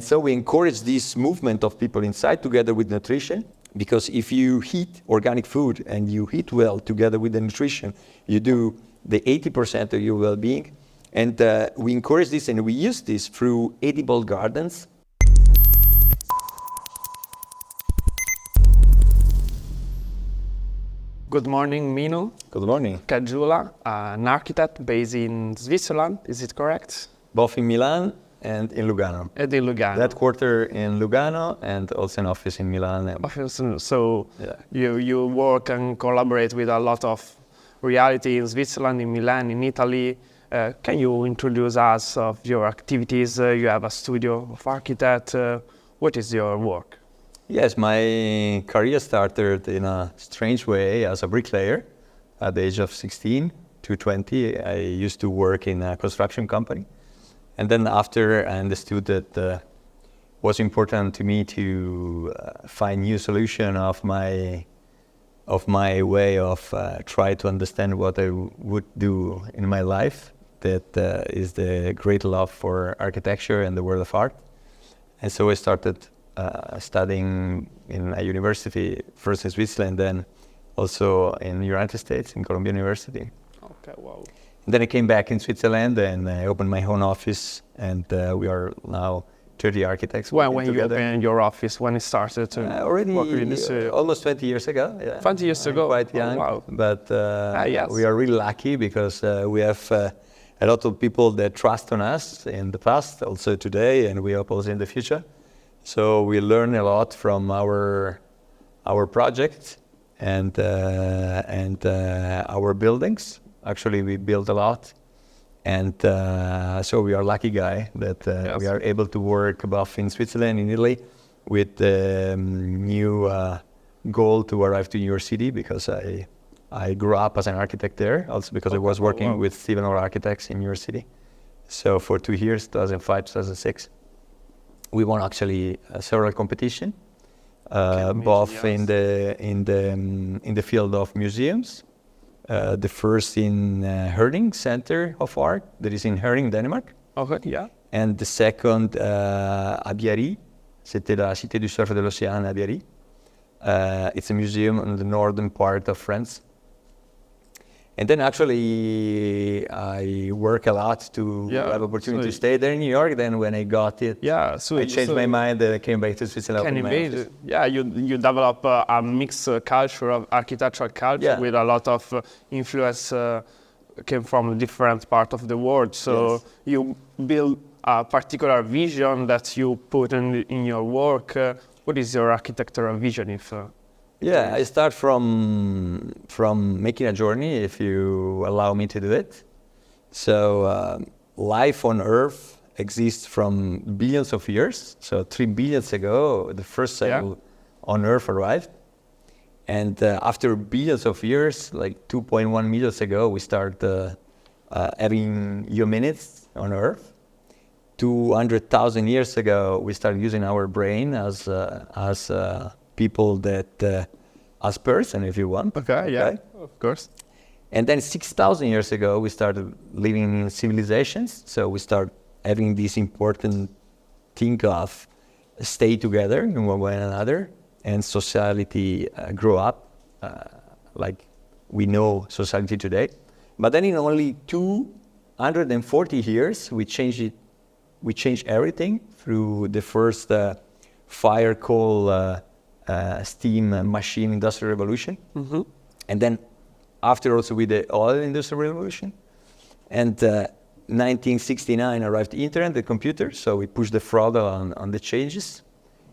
So we encourage this movement of people inside together with nutrition, because if you eat organic food and you eat well together with the nutrition, you do the 80% of your well-being. And we encourage this and we use this through edible gardens. Good morning, Mino. Good morning. Caggiula, an architect based in Switzerland, is it correct? Both in Milan and in Lugano. And in Lugano. Headquarter in Lugano and also an office in Milan. So you work and collaborate with a lot of reality in Switzerland, in Milan, in Italy. Can you introduce us of your activities? You have a studio of architect. What is your work? Yes, my career started in a strange way as a bricklayer. At the age of 16 to 20, I used to work in a construction company. And then after I understood that it was important to me to find new solution of my way of try to understand what I would do in my life. That is the great love for architecture and the world of art. And so I started studying in a university, first in Switzerland, then also in the United States, in Columbia University. Okay, wow. And then I came back in Switzerland and I opened my own office, and we are now 30 architects. When you opened your office, when it started to already work in this almost 20 years ago. Yeah. 20 years ago? Quite young, wow. But yes. We are really lucky because we have a lot of people that trust on us in the past, also today, and we hope also in the future. So we learn a lot from our project and our buildings. Actually, we build a lot, and so we are lucky guy that we are able to work both in Switzerland, in Italy, with the new goal to arrive to New York City, because I grew up as an architect there, also because I was working with Stephen Orr Architects in New York City. So for 2 years, 2005, 2006. We won actually several competitions, both in the field of museums. The first in Herning Center of Art, that is in Herning, Denmark. Okay, yeah. And the second à Biarritz, c'était la Cité du Surf de l'Océan à Biarritz. It's a museum in the northern part of France. And then actually I work a lot to have opportunity to stay there in New York. Then when I got it, I changed my mind and I came back to Switzerland. Can imagine. Yeah, you develop a mixed culture of architectural culture with a lot of influence came from different parts of the world. So you build a particular vision that you put in your work. What is your architectural vision? I start from making a journey, if you allow me to do it. So life on Earth exists from billions of years. So 3 billion ago, the first cell on Earth arrived. And after billions of years, like 2.1 million ago, we start having hominids on Earth. 200,000 years ago, we started using our brain as people that, as person, if you want. Okay, of course. And then 6,000 years ago, we started living in civilizations. So we start having this important thing of stay together in one another, and society grow up like we know society today. But then in only 240 years, we changed everything through the first fire, coal, steam machine industrial revolution. Mm-hmm. And then after also with the oil industrial revolution. And 1969 arrived the internet, the computer, so we pushed the throttle on the changes.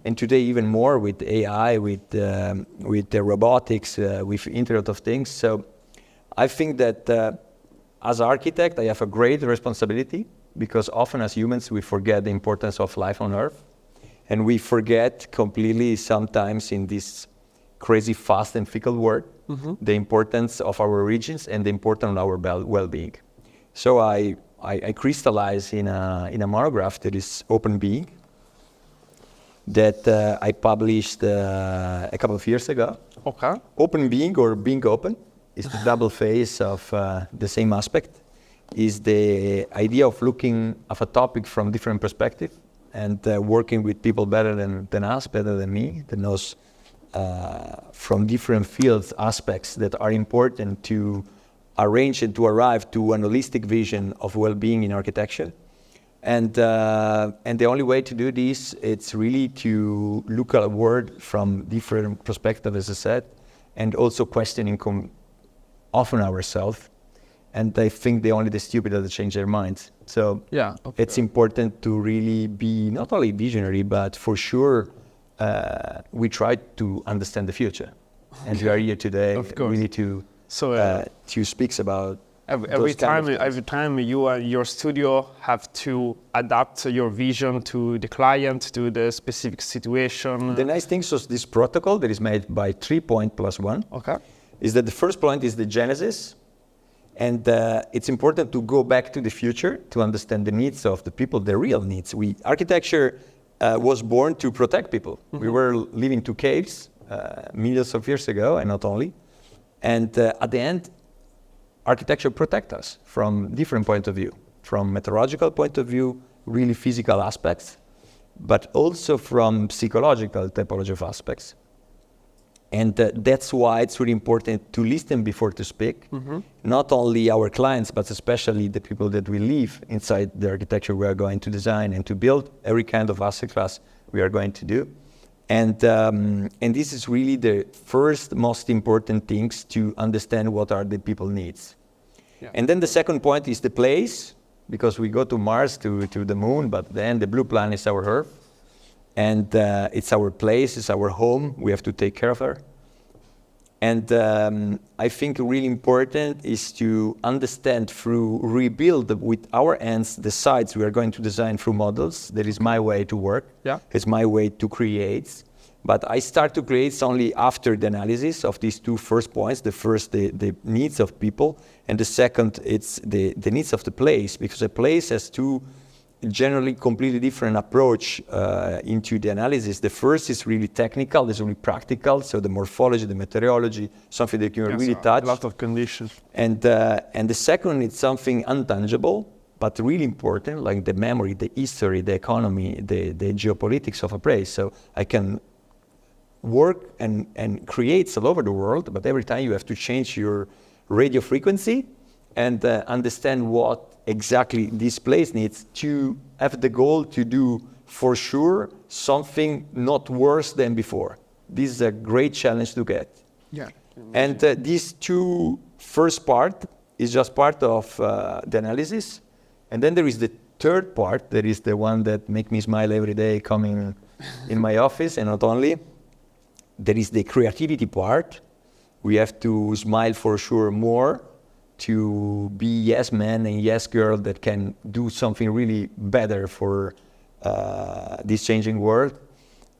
And today even more with AI, with the robotics, with Internet of Things. So I think that as architect, I have a great responsibility, because often as humans we forget the importance of life on Earth. And we forget completely sometimes in this crazy, fast and fickle world, the importance of our origins and the importance of our well-being. So I crystallize in a monograph that is Open Being, that I published a couple of years ago. Okay. Open Being, or being open, is the double face of the same aspect. Is the idea of looking at a topic from different perspectives. and working with people better than us, better than me, that knows from different fields aspects that are important to arrange and to arrive to an holistic vision of well-being in architecture. And the only way to do this, it's really to look at a world from different perspectives, as I said, and also questioning often ourselves. And I think only the stupid that change their minds. So it's important to really be not only visionary, but for sure we try to understand the future. And we are here today really to speak about every time you and your studio have to adapt your vision to the client, to the specific situation. The nice thing is this protocol that is made by 3 point plus 1 is that the first point is the genesis. And it's important to go back to the future to understand the needs of the people, the real needs. Architecture was born to protect people. We were living in caves millions of years ago, and not only. And at the end, architecture protects us from different points of view, from meteorological point of view, really physical aspects, but also from psychological typology of aspects. And that's why it's really important to listen before to speak. Not only our clients, but especially the people that we live inside the architecture we are going to design and to build, every kind of asset class we are going to do. And this is really the first most important things to understand what are the people needs. And then the second point is the place, because we go to Mars, to the moon, but then the blue planet is our Earth. And it's our place, it's our home. We have to take care of her. And I think really important is to understand through rebuild with our hands the sites we are going to design through models. That is my way to work. It's my way to create. But I start to create only after the analysis of these two first points. The first, the needs of people, and the second, it's the needs of the place, because a place has two generally completely different approach into the analysis. The first is really technical, it's really practical, so the morphology, the meteorology, something that you can really touch. A lot of conditions. And the second is something intangible, but really important, like the memory, the history, the economy, the geopolitics of a place. So I can work and create all over the world, but every time you have to change your radio frequency and understand what exactly this place needs to have the goal to do for sure something not worse than before. This is a great challenge to get. And these two first part is just part of the analysis. And then there is the third part, that is the one that makes me smile every day coming in my office, and not only. There is the creativity part. We have to smile for sure more to be yes man and yes girl that can do something really better for this changing world.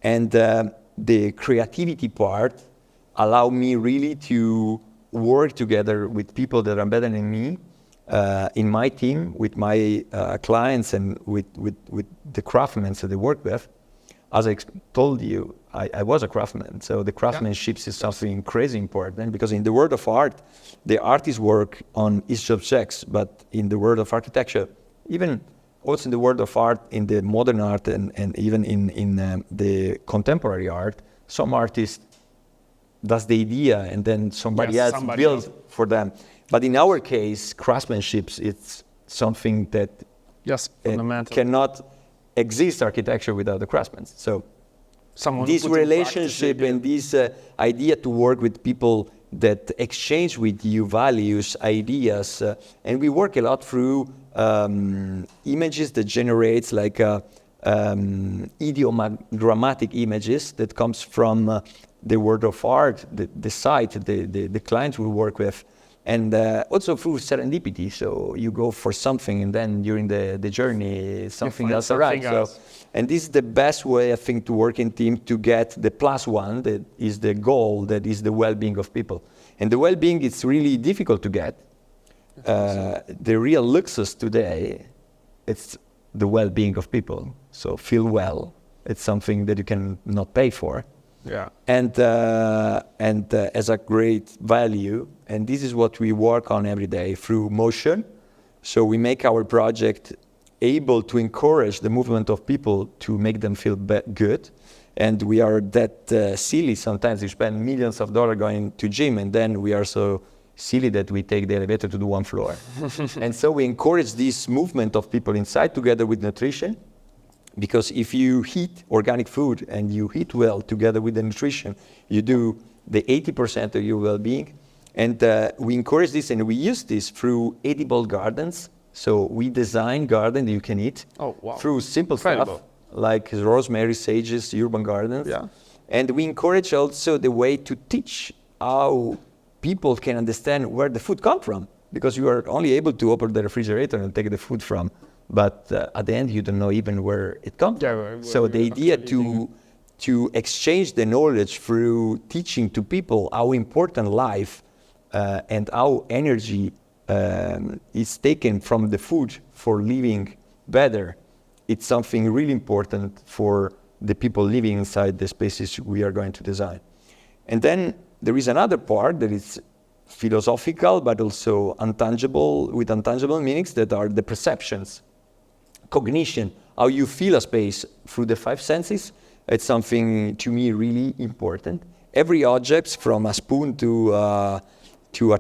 And the creativity part allow me really to work together with people that are better than me in my team, with my clients and with the craftsmen that they work with. As I told you, I was a craftsman, so the craftsmanship is something crazy important, because in the world of art, the artists work on each objects, but in the world of architecture, even also in the world of art, in the modern art and even in the contemporary art, some artist does the idea and then somebody else builds for them. But in our case, craftsmanship, it's something that cannot exist architecture without the craftsmen. So this relationship and this idea to work with people that exchange with you values, ideas, and we work a lot through images that generates like ideogrammatic images that comes from the world of art, the site, the clients we work with. And also through serendipity, so you go for something and then during the journey, something else arrives. So, and this is the best way, I think, to work in team to get the +1, that is the goal, that is the well-being of people. And the well-being is really difficult to get. The real luxury today, it's the well-being of people. So feel well, it's something that you can not pay for. And as a great value, and this is what we work on every day through motion. So we make our project able to encourage the movement of people to make them feel good. And we are that silly sometimes. We spend millions of dollars going to gym, and then we are so silly that we take the elevator to do one floor. And so we encourage this movement of people inside together with nutrition, because if you eat organic food and you eat well together with the nutrition, you do the 80% of your well-being. And we encourage this, and we use this through edible gardens. So we design gardens you can eat through simple stuff like rosemary, sages, urban gardens. Yeah. And we encourage also the way to teach how people can understand where the food comes from, because you are only able to open the refrigerator and take the food from, but at the end you don't know even where it comes from. So the idea to exchange the knowledge through teaching to people how important life and how energy is taken from the food for living better, it's something really important for the people living inside the spaces we are going to design. And then there is another part that is philosophical, but also intangible, with intangible meanings, that are the perceptions, cognition, how you feel a space through the five senses. It's something, to me, really important. Every object, from a spoon to a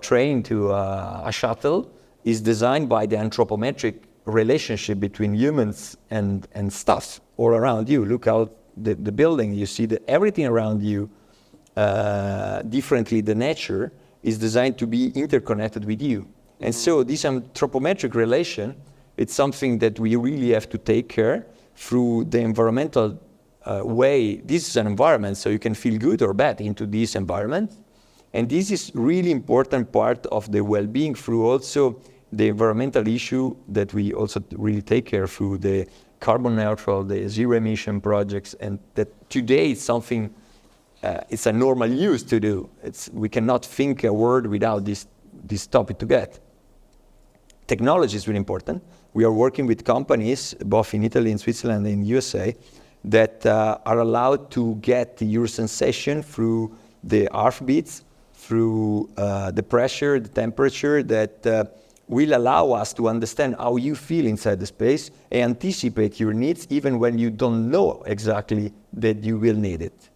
train to a shuttle, is designed by the anthropometric relationship between humans and stuff all around you. Look out the building, you see that everything around you, differently the nature, is designed to be interconnected with you. And so this anthropometric relation, it's something that we really have to take care through the environmental way. This is an environment, so you can feel good or bad into this environment. And this is really important part of the well-being through also the environmental issue that we also really take care through the carbon neutral, the zero emission projects, and that today is something, it's a normal use to do. We cannot think a word without this topic to get. Technology is really important. We are working with companies, both in Italy, in Switzerland, and in USA, that are allowed to get your sensation through the heartbeats, through the pressure, the temperature, that will allow us to understand how you feel inside the space and anticipate your needs even when you don't know exactly that you will need it.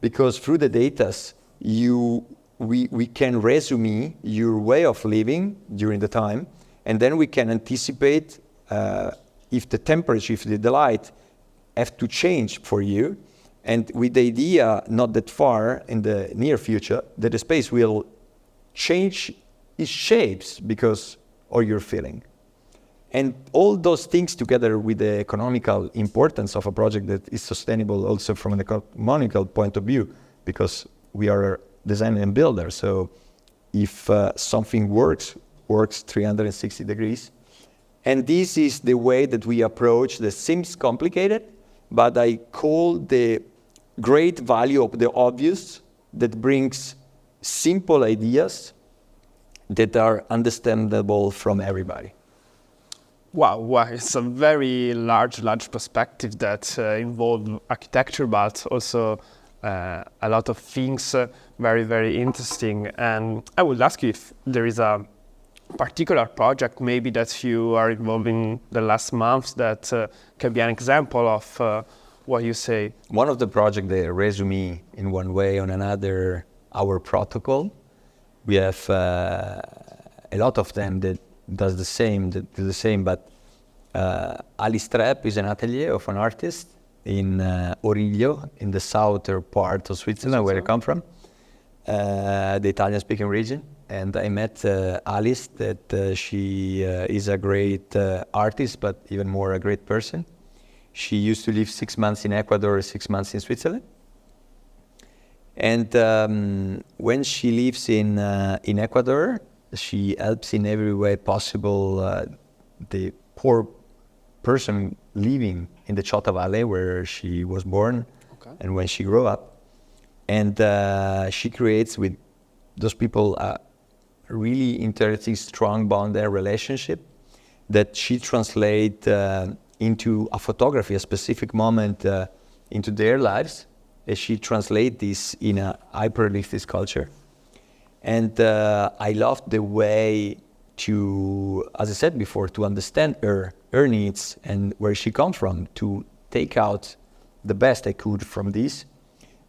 Because through the data, we can resume your way of living during the time, and then we can anticipate if the temperature, if the light have to change for you, and with the idea not that far in the near future that the space will change its shapes because of your feeling. And all those things together with the economical importance of a project that is sustainable also from an economical point of view, because we are designer and builder. So if something works 360 degrees. And this is the way that we approach that seems complicated, but I call the great value of the obvious that brings simple ideas that are understandable from everybody. Wow, it's a very large perspective that involves architecture, but also a lot of things, very, very interesting. And I would ask you if there is a particular project maybe that you are involved in the last months that can be an example of what you say. One of the projects, they resume in one way or another our protocol. We have a lot of them that does the same, but Alice Trepp is an atelier of an artist in Origlio, in the southern part of Switzerland, where I come from, the Italian-speaking region. And I met Alice, that she is a great artist, but even more a great person. She used to live 6 months in Ecuador, 6 months in Switzerland. And when she lives in Ecuador, she helps in every way possible the poor person living in the Chota Valley, where she was born and when she grew up. And she creates with those people a really interesting, strong bond and relationship that she translates into a photography, a specific moment into their lives. She translates this in a hyper-realistic culture. And I love the way to, as I said before, to understand her needs and where she comes from, to take out the best I could from this.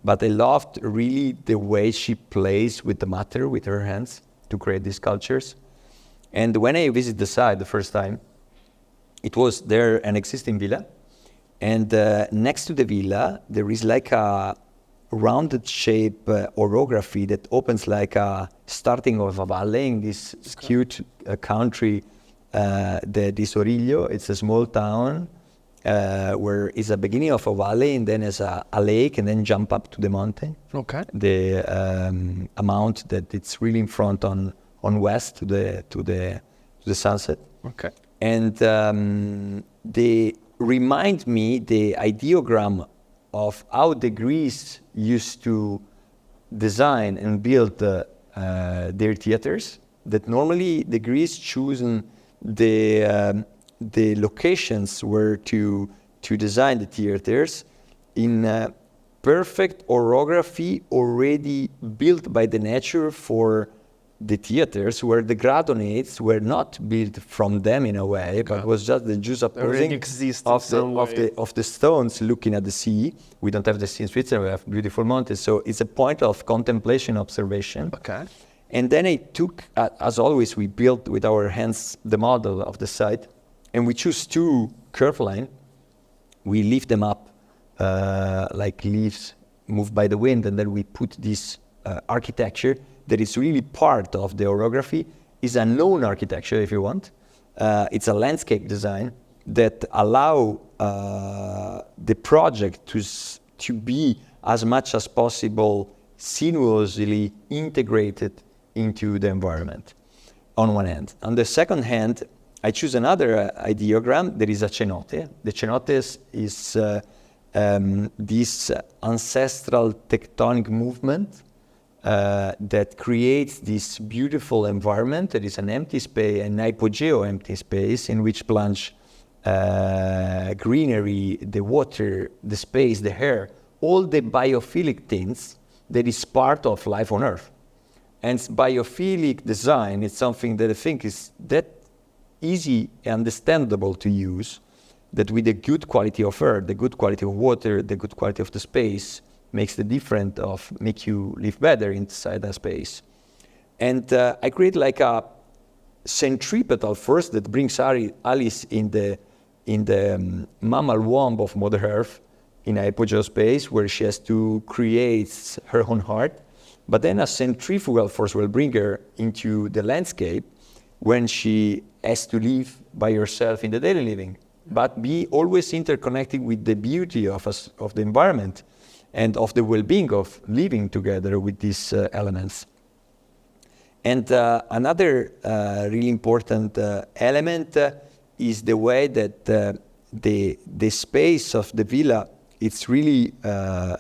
But I loved really the way she plays with the matter with her hands to create these sculptures. And when I visited the site the first time, it was there an existing villa. And next to the villa, there is like a rounded shape orography that opens like a starting of a valley in this cute country that is Origlio. It's a small town where it's a beginning of a valley and then there's a lake and then jump up to the mountain. Okay. The amount that it's really in front on west to the sunset. Okay. And they remind me the ideogram of how the Greeks used to design and build their theaters. That normally the Greeks chosen the locations where to design the theaters in perfect orography already built by the nature for the theaters, where the gradonates were not built from them in a way, but was just the juxtaposing of the stones looking at the sea. We don't have the sea in Switzerland, we have beautiful mountains, so it's a point of contemplation, observation. Okay. And then I took, as always, we built with our hands the model of the site, and we choose two curved lines. We lift them up like leaves moved by the wind, and then we put this architecture that is really part of the orography. Is a known architecture, if you want. It's a landscape design that allow the project to be as much as possible sinuously integrated into the environment, on one hand. On the second hand, I choose another ideogram. There is a cenote. The cenote is this ancestral tectonic movement that creates this beautiful environment. There is an empty space, an hypogeo empty space in which plunge greenery, the water, the space, the air, all the biophilic things that is part of life on Earth. And biophilic design is something that I think is that easy and understandable to use, that with the good quality of air, the good quality of water, the good quality of the space, makes the difference of make you live better inside that space. And I create like a centripetal force that brings Alice in the mammal womb of Mother Earth in a hypogeo space where she has to create her own heart. But then a centrifugal force will bring her into the landscape when she has to live by herself in the daily living, but be always interconnected with the beauty of the environment and of the well-being of living together with these elements. And another really important element is the way that the space of the villa, it's really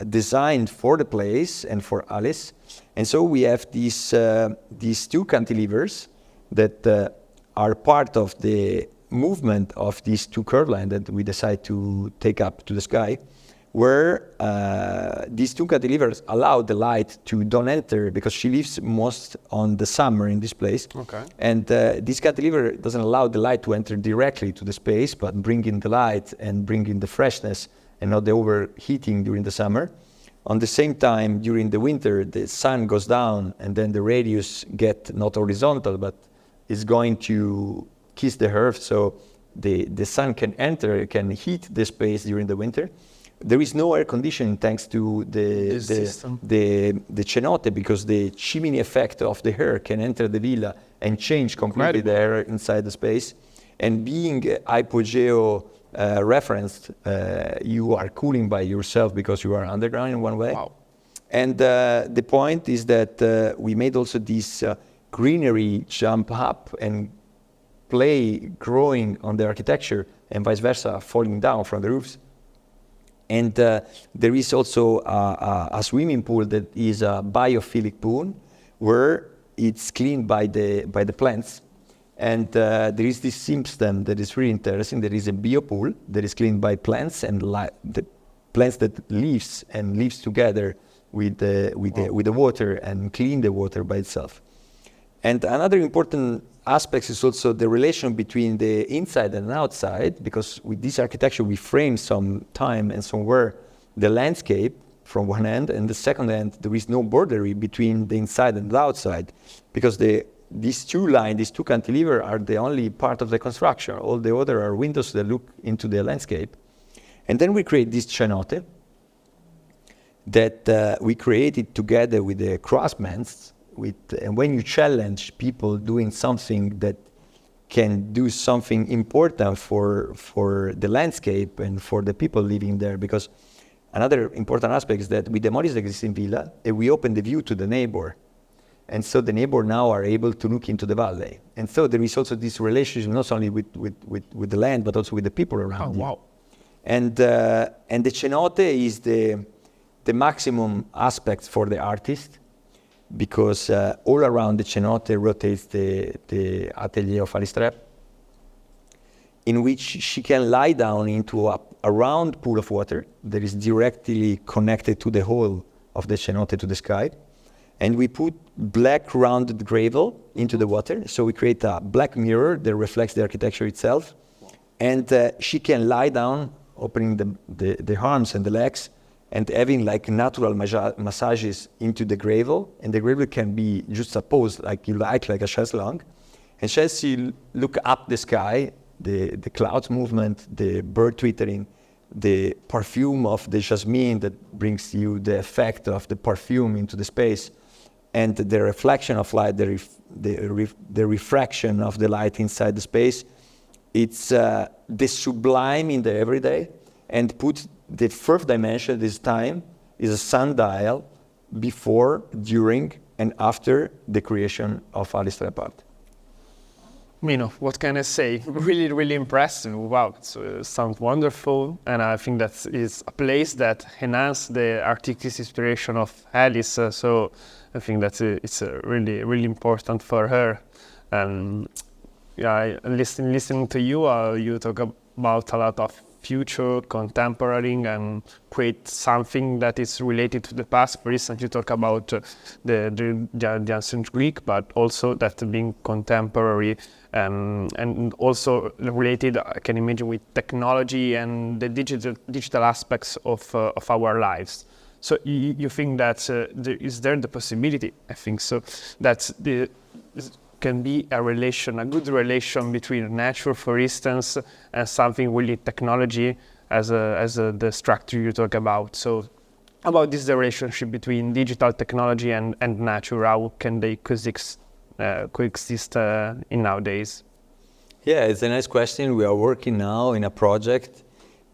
designed for the place and for Alice. And so we have these two cantilevers that are part of the movement of these two curved lines that we decide to take up to the sky, where these two cantilevers allow the light to don't enter, because she lives most on the summer in this place. Okay. And this cantilever doesn't allow the light to enter directly to the space, but bring in the light and bring in the freshness and not the overheating during the summer. On the same time, during the winter, the sun goes down and then the radius get not horizontal, but is going to kiss the earth, so the sun can enter, can heat the space during the winter. There is no air conditioning thanks to the cenote, because the chimney effect of the air can enter the villa and change completely the air inside the space. And being hypogeo referenced, you are cooling by yourself because you are underground in one way. Wow. And the point is that we made also this greenery jump up and play growing on the architecture, and vice versa, falling down from the roofs. And there is also a swimming pool that is a biophilic pool, where it's cleaned by the plants. And there is this system that is really interesting. There is a biopool that is cleaned by plants, and the plants that lives together with the water and clean the water by itself. And another important aspects is also the relation between the inside and outside, because with this architecture we frame some time and somewhere the landscape from one end, and the second end there is no boundary between the inside and the outside, because these two cantilever are the only part of the construction. All the other are windows that look into the landscape. And then we create this cenote that we created together with the craftsmen. And when you challenge people doing something that can do something important for the landscape and for the people living there, because another important aspect is that we demolished the existing villa and we opened the view to the neighbor. And so the neighbor now are able to look into the valley. And so there is also this relationship not only with the land, but also with the people around. Oh, wow. And the cenote is the maximum aspect for the artist, because all around the cenote rotates the atelier of ArtsLife, in which she can lie down into a round pool of water that is directly connected to the whole of the cenote to the sky. And we put black rounded gravel into the water. So we create a black mirror that reflects the architecture itself. And she can lie down, opening the arms and the legs, and having like natural massages into the gravel. And the gravel can be juxtaposed like you like a chaise-longue. And she look up the sky, the clouds movement, the bird twittering, the perfume of the jasmine that brings you the effect of the perfume into the space, and the reflection of light, the refraction of the light inside the space. It's the sublime in the everyday, and put the first dimension this time is a sundial before, during, and after the creation of ArtsLife art. Mino, what can I say? Really, really impressive. Wow, it sounds wonderful, and I think that is a place that enhances the artistic inspiration of Alice. So I think that it's really, really important for her. And yeah, listening to you, you talk about a lot of future, contemporary, and create something that is related to the past. For instance, you talk about the ancient Greek, but also that being contemporary, and also related, I can imagine, with technology and the digital aspects of our lives. So you think that is there the possibility, I think so, that can be a good relation between nature, for instance, and something really technology as the structure you talk about. So about this relationship between digital technology and nature, how can they coexist in nowadays? Yeah, it's a nice question. We are working now in a project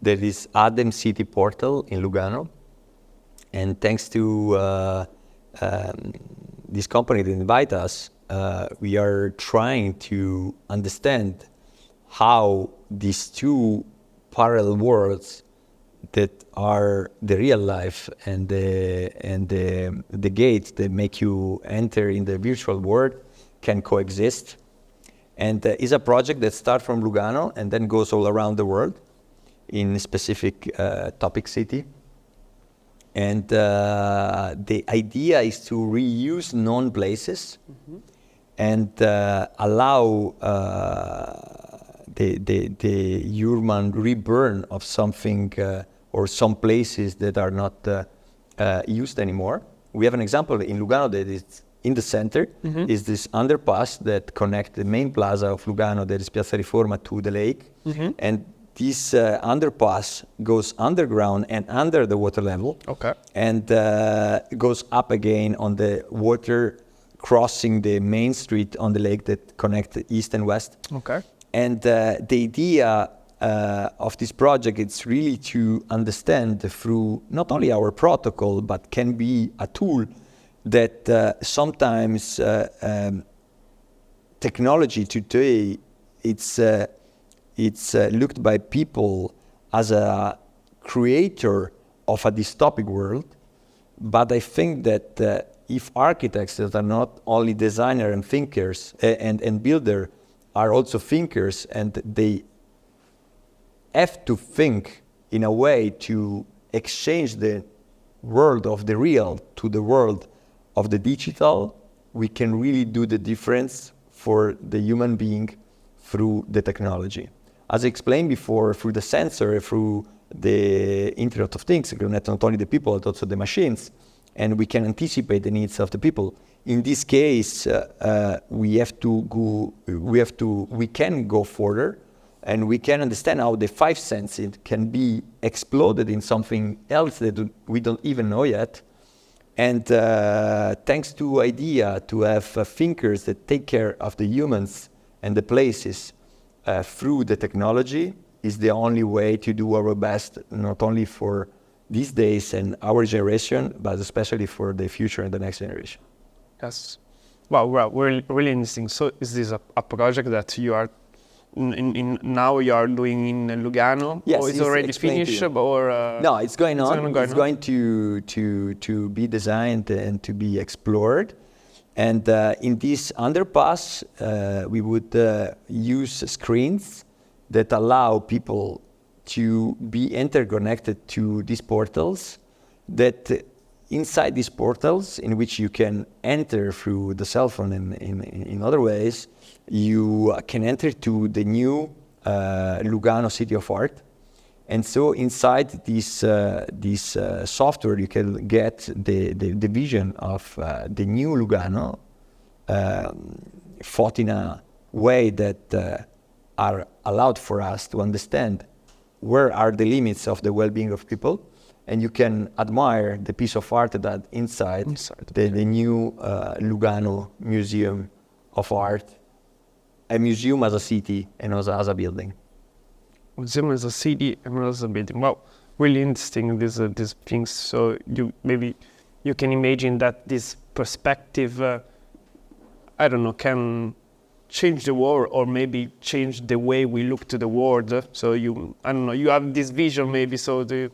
that is Adem City Portal in Lugano. And thanks to this company that invite us, we are trying to understand how these two parallel worlds that are the real life and the gates that make you enter in the virtual world can coexist. And it's a project that starts from Lugano and then goes all around the world in a specific topic city. And the idea is to reuse known places and allow the human reborn of something or some places that are not used anymore. We have an example in Lugano that is in the center, is this underpass that connects the main plaza of Lugano, that is Piazza Riforma, to the lake. And this underpass goes underground and under the water level. Okay. And goes up again on the water, crossing the main street on the lake that connects east and west. Okay. And the idea of this project is really to understand through not only our protocol, but can be a tool that sometimes technology today, it's looked by people as a creator of a dystopic world. But I think that if architects that are not only designers and thinkers and builders are also thinkers, and they have to think in a way to exchange the world of the real to the world of the digital, we can really do the difference for the human being through the technology. As I explained before, through the sensor, through the Internet of Things, not only the people, but also the machines, and we can anticipate the needs of the people. In this case, we can go further, and we can understand how the five senses can be exploded in something else that we don't even know yet. And thanks to idea to have thinkers that take care of the humans and the places through the technology is the only way to do our best, not only for these days and our generation, but especially for the future and the next generation. Yes. Wow, really, really interesting. So is this a project that you are now you are doing in Lugano? Yes, or it's already finished? Or no, it's going on. It's going to be designed and to be explored. And in this underpass, we would use screens that allow people to be interconnected to these portals, that inside these portals, in which you can enter through the cell phone and in other ways, you can enter to the new Lugano City of Art. And so inside this software, you can get the vision of the new Lugano, thought in a way that are allowed for us to understand where are the limits of the well-being of people, and you can admire the piece of art that inside the new Lugano Museum of Art, a museum as a city and also as a building. Museum as a city and as a building. Wow, really interesting these things. So maybe you can imagine that this perspective, I don't know, can change the world or maybe change the way we look to the world. So you have this vision maybe can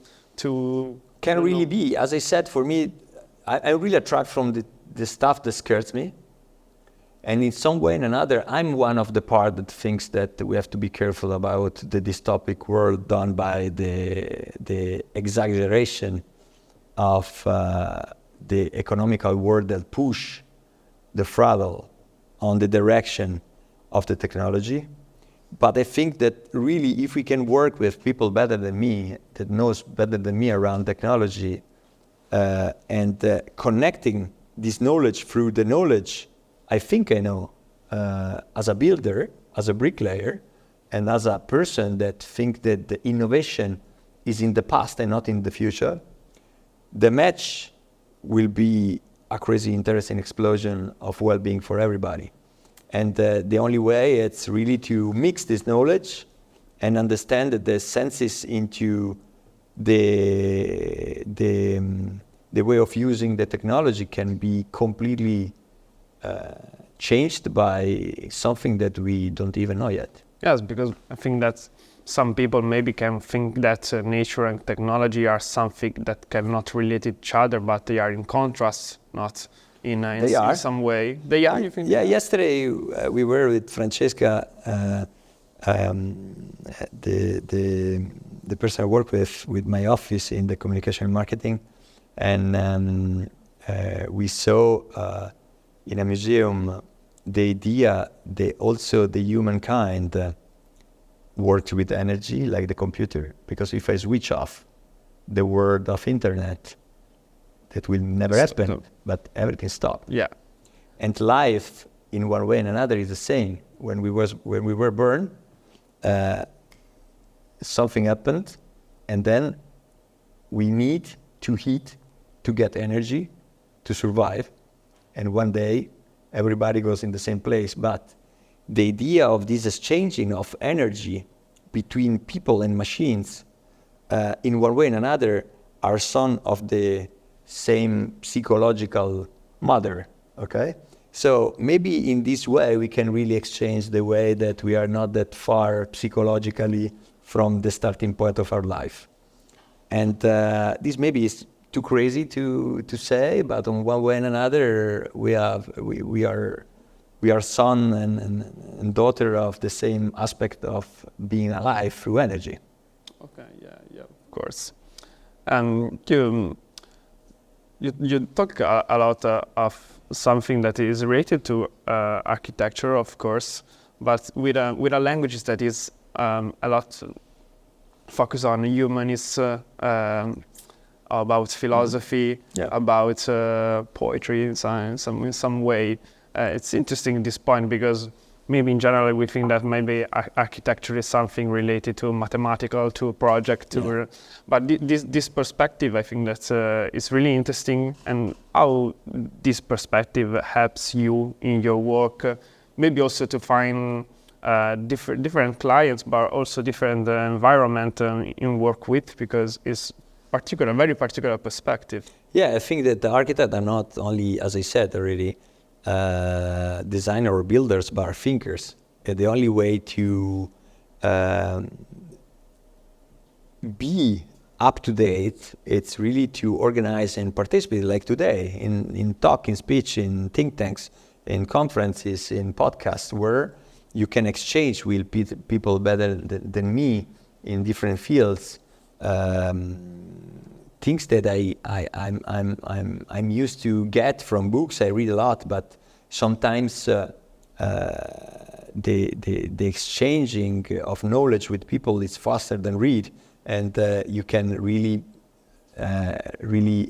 really be. As I said, for me, I really attract from the stuff that scares me. And in some way or another, I'm one of the part that thinks that we have to be careful about the dystopic world done by the exaggeration of the economical world that push the throttle on the direction of the technology. But I think that really, if we can work with people better than me, that knows better than me around technology, and connecting this knowledge through the knowledge I think I know as a builder, as a bricklayer, and as a person that think that the innovation is in the past and not in the future, the match will be a crazy interesting explosion of well-being for everybody. And the only way it's really to mix this knowledge and understand that the senses into the way of using the technology can be completely changed by something that we don't even know yet. Yes, because I think that some people maybe can think that nature and technology are something that cannot relate to each other, but they are in contrast, not in some way. They are, you think? Yeah, yesterday we were with Francesca, the person I work with my office in the communication and marketing, and we saw in a museum the idea that also the humankind works with energy like the computer, because if I switch off the world of internet, that will never happen, but everything stopped. Yeah. And life, in one way and another, is the same. When we were born, something happened, and then we need to eat to get energy to survive. And one day, everybody goes in the same place. But the idea of this exchanging of energy between people and machines, in one way and another, are son of the same psychological mother, okay? So maybe in this way we can really exchange the way that we are not that far psychologically from the starting point of our life. And this maybe is too crazy to say, but in one way and another we are son and daughter of the same aspect of being alive through energy. Okay, yeah, of course. You talk a lot of something that is related to architecture, of course, but with a language that is a lot focused on humanist, about philosophy, about poetry in some way. It's interesting this point because maybe in general we think that maybe architecture is something related to mathematical, to a project, but this perspective, I think that is really interesting, and how this perspective helps you in your work, maybe also to find different clients, but also different environment in work with, because it's very particular perspective. Yeah, I think that the architects are not only, as I said already, designer or builders, but are thinkers. The only way to be up to date, it's really to organize and participate, like today, in talk, in speech, in think tanks, in conferences, in podcasts, where you can exchange with people better than me in different fields. Things that I'm used to get from books. I read a lot, but sometimes the exchanging of knowledge with people is faster than read, and you can really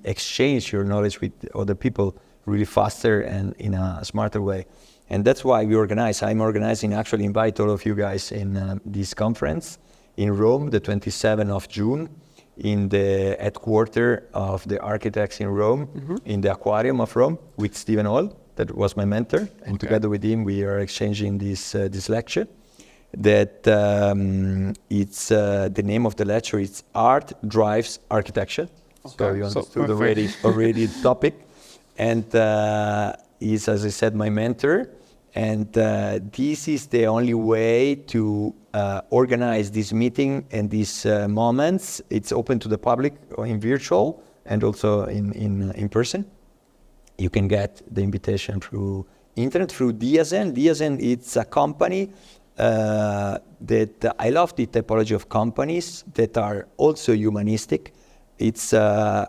exchange your knowledge with other people really faster and in a smarter way. And that's why we organize. I'm organizing, actually invite all of you guys in this conference in Rome, the 27th of June, in the headquarters of the architects in Rome, in the Aquarium of Rome, with Stephen Hall, that was my mentor, and together with him we are exchanging this lecture. That it's the name of the lecture is Art Drives Architecture. So you understood already the topic, and he's, as I said, my mentor. And this is the only way to organize this meeting and these moments. It's open to the public in virtual and also in person. You can get the invitation through internet, through Diazen. Diazen, it's a company that I love the typology of companies that are also humanistic. It's a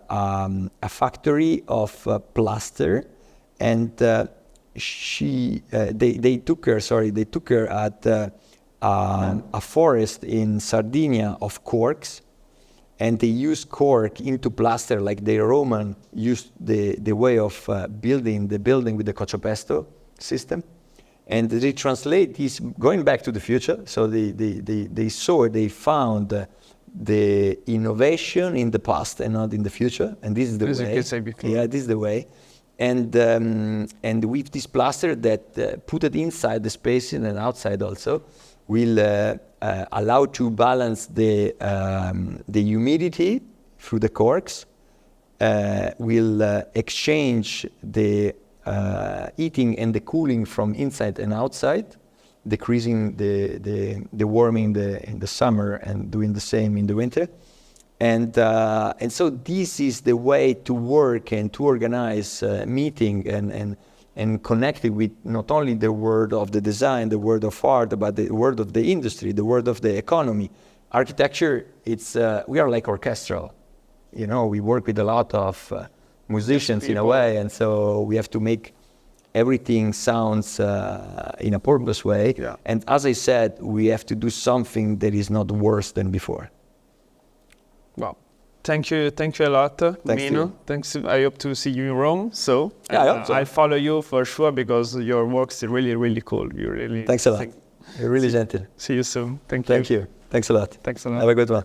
factory of plaster, and they took her at a forest in Sardinia of corks, and they used cork into plaster like the Roman used the way of building the building with the Cocciapesto system. And they translate this going back to the future. So they found the innovation in the past and not in the future, and this is the way. Yeah, this is the way. And with this plaster that put it inside the space and outside also will allow to balance the humidity through the corks, will exchange the heating and the cooling from inside and outside, decreasing the warming in the summer and doing the same in the winter. And so this is the way to work and to organize meeting and connecting with not only the world of the design, the world of art, but the world of the industry, the world of the economy. Architecture, we are like orchestral. You know, we work with a lot of musicians in a way, and so we have to make everything sounds in a purpose way. Yeah. And as I said, we have to do something that is not worse than before. Well, thank you a lot, Mino. Thanks. I hope to see you in Rome. So yeah, I hope so. I'll follow you for sure because your work's really, really cool. You really. Thanks a lot. You're really gentle. See you soon. Thank you. Thank you. Thanks a lot. Thanks a lot. Have a good one.